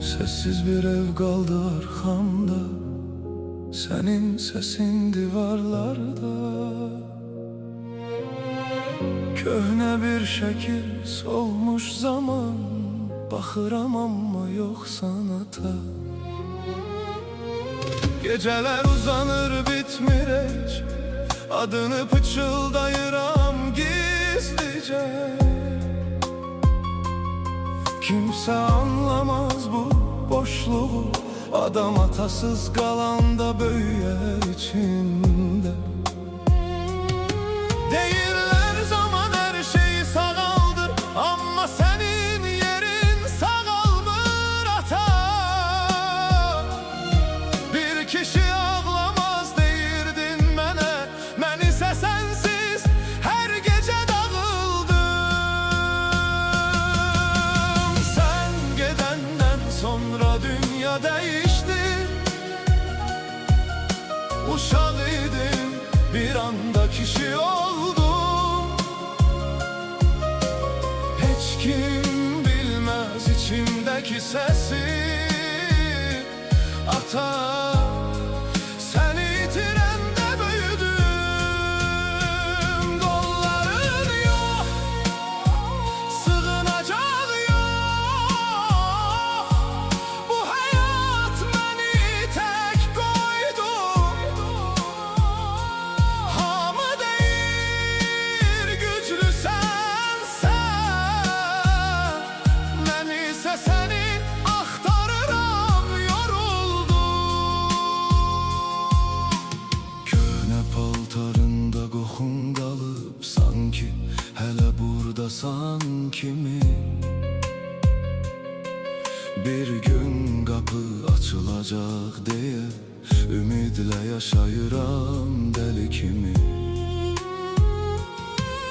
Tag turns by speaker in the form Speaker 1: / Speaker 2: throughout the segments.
Speaker 1: Sessiz bir ev kaldı arkamda, senin sesin divarlarda. Köhne bir şekil solmuş zaman, bakıram ama yok sanata. Geceler uzanır bitmir hiç, adını pıçıldayıram gizlice. Kimse anlamaz bu boşluğu, adam atasız kalan da böyle içinde. Değiller zaman her şeyi sağaldır, ama senin yerin sağalmır ata. Bir kişi ağlamaz deyirdin mene, men ise sensiz her gece dağıldım. Sen gidenden sonra dünya değişti. Uşağıydım, bir anda kişi oldum. Hiç kim bilmez içimdeki sesi ata. Seni yitiren de büyüdüm. Kolların yok, sığınacak yok. Bu hayat beni tek koydu. Hamı değil güçlü sensen, ben ise seni aktarıram yoruldum. Köhne paltarında kokun kalıp sanki, hele buradasan kimi. Bir gün kapı açılacak diye ümidle yaşayıram deli kimi.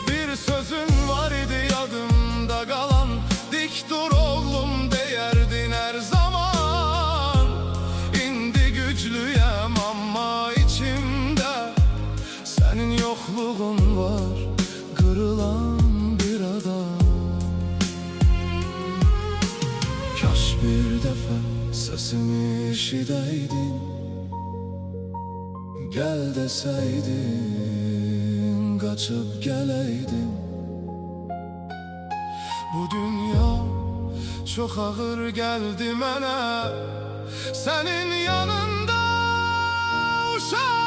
Speaker 1: Bir sözün var idi yadımda kalan, dik dur oğlum deyerdin her zaman. İndi güçlüyem ama içimde senin yokluğun var, kırılan bir adam. Kaş bir defa sesimi işiteydin, gel deseydin, kaçıp geleydim. Bu dünya çok ağır geldi mənə, senin yanında uşaq.